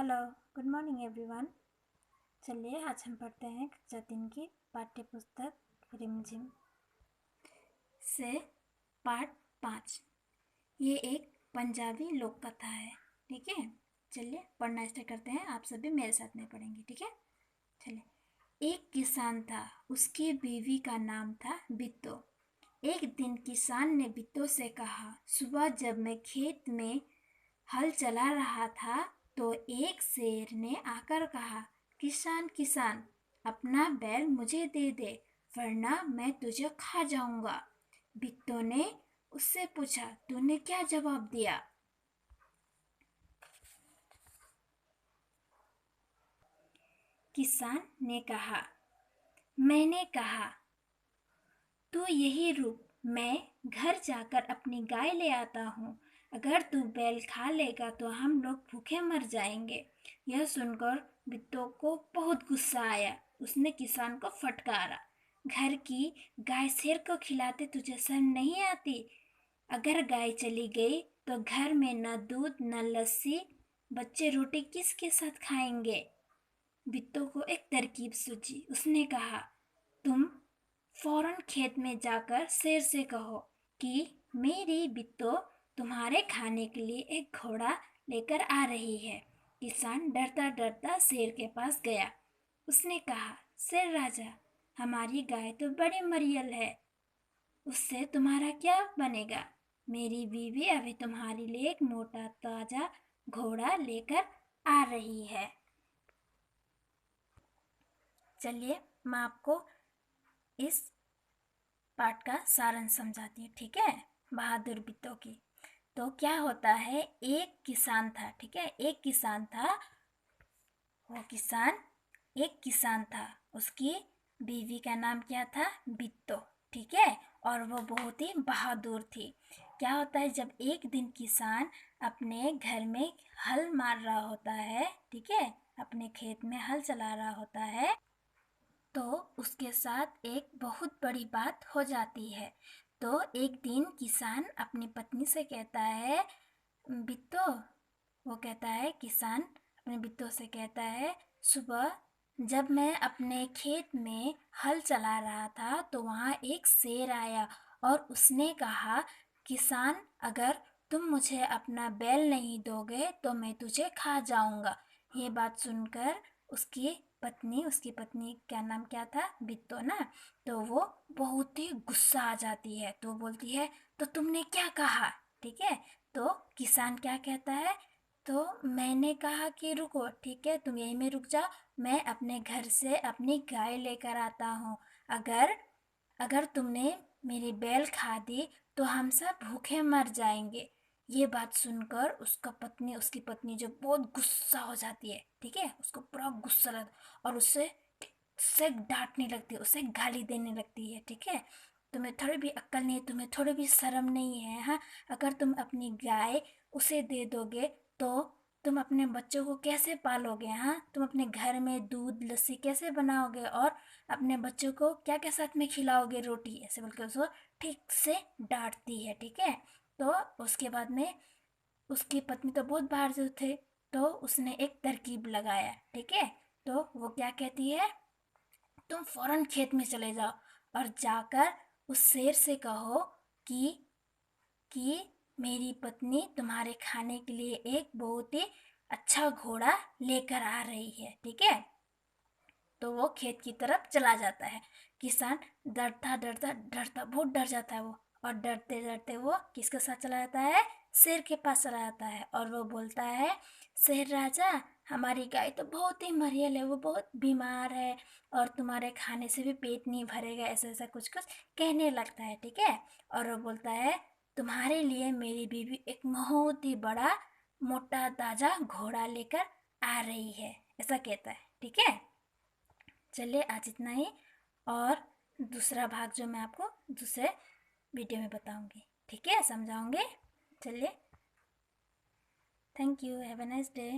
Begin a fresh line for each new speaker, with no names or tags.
Hello, good morning everyone. चलिए आज हम पढ़ते हैं कक्षा 3 की पाठ्य पुस्तक रिमझिम से पाठ 5। ये एक पंजाबी लोक कथा है, ठीक है। चलिए पढ़ना स्टार्ट करते हैं। आप सभी मेरे साथ में पढ़ेंगे, ठीक है। चलिए। एक किसान था, उसकी बीवी का नाम था बिट्टो। एक दिन किसान ने बिट्टो से कहा, सुबह जब मैं खेत में हल चला रहा था तो एक शेर ने आकर कहा, किसान किसान, अपना बैल मुझे दे दे, वरना मैं तुझे खा जाऊंगा। बिट्टो ने उससे पूछा, तूने क्या जवाब दिया? किसान ने कहा, मैंने कहा, तू यही रुक, मैं घर जाकर अपनी गाय ले आता हूँ। अगर तू बैल खा लेगा तो हम लोग भूखे मर जाएंगे। यह सुनकर बिट्टो को बहुत गुस्सा आया। उसने किसान को फटकारा, घर की गाय शेर को खिलाते तुझे शर्म नहीं आती? अगर गाय चली गई तो घर में न दूध न लस्सी, बच्चे रोटी किसके साथ खाएंगे? बिट्टो को एक तरकीब सूझी। उसने कहा, तुम फौरन खेत में जाकर शेर से कहो कि मेरी बिट्टो तुम्हारे खाने के लिए एक घोड़ा लेकर आ रही है। किसान डरता डरता शेर के पास गया। उसने कहा, शेर राजा, हमारी गाय तो बड़ी मरियल है, उससे तुम्हारा क्या बनेगा? मेरी बीवी अभी तुम्हारे लिए एक मोटा ताजा घोड़ा लेकर आ रही है। चलिए मैं आपको इस पाठ का सारांश समझाती हूँ, ठीक है। बहादुर बिट्टो की। तो क्या होता है, एक किसान था, ठीक है। एक किसान था, एक किसान था, उसकी बीवी का नाम क्या था? बिट्टो, ठीक है। और वो बहुत ही बहादुर थी। क्या होता है, जब एक दिन किसान अपने घर में हल मार रहा होता है, ठीक है, अपने खेत में हल चला रहा होता है, तो उसके साथ एक बहुत बड़ी बात हो जाती है। तो एक दिन किसान अपनी पत्नी से कहता है, बिट्टो, वो कहता है, किसान अपने बिट्टो से कहता है, सुबह जब मैं अपने खेत में हल चला रहा था तो वहाँ एक शेर आया और उसने कहा, किसान, अगर तुम मुझे अपना बैल नहीं दोगे तो मैं तुझे खा जाऊंगा। ये बात सुनकर उसकी पत्नी का नाम क्या था? बिट्टो ना। तो वो बहुत ही गुस्सा आ जाती है। तो बोलती है, तो तुमने क्या कहा? ठीक है। तो किसान क्या कहता है, तो मैंने कहा कि रुको, ठीक है, तुम यहीं में रुक जाओ, मैं अपने घर से अपनी गाय लेकर आता हूँ। अगर अगर तुमने मेरी बैल खा दी तो हम सब भूखे मर जाएंगे। ये बात सुनकर उसकी पत्नी जो बहुत गुस्सा हो जाती है, ठीक है, उसको पूरा गुस्सा लगता और उससे डांटने लगती है, उससे गाली देने लगती है, ठीक है। तुम्हें थोड़ी भी अक्ल नहीं है, तुम्हें थोड़ी भी शर्म नहीं है, हाँ? अगर तुम अपनी गाय उसे दे दोगे तो तुम अपने बच्चों को कैसे पालोगे? हाँ, तुम अपने घर में दूध लस्सी कैसे बनाओगे और अपने बच्चों को क्या क्या साथ में खिलाओगे? रोटी, ऐसे बोल के उसको ठीक से डांटती है, ठीक है। तो उसके बाद में उसकी पत्नी तो बहुत बहादुर थे, तो उसने एक तरकीब लगाया, ठीक है। तो वो क्या कहती है, तुम फौरन खेत में चले जाओ और जाकर उस शेर से कहो कि मेरी पत्नी तुम्हारे खाने के लिए एक बहुत ही अच्छा घोड़ा लेकर आ रही है, ठीक है। तो वो खेत की तरफ चला जाता है। किसान डरता डरता डरता बहुत डर जाता है वो, और डरते डरते वो किसके साथ चला जाता है? शेर के पास चला जाता है और वो बोलता है, शेर राजा, हमारी गाय तो बहुत ही मरियल है, वो बहुत बीमार है और तुम्हारे खाने से भी पेट नहीं भरेगा, ऐसा ऐसा कुछ कुछ कहने लगता है, ठीक है। और वो बोलता है, तुम्हारे लिए मेरी बीवी एक बहुत ही बड़ा मोटा ताजा घोड़ा लेकर आ रही है, ऐसा कहता है, ठीक है। चलिए आज इतना ही, और दूसरा भाग जो मैं आपको दूसरे वीडियो में बताऊंगी, ठीक है, समझाऊंगी। चलिए, thank you, have a nice day.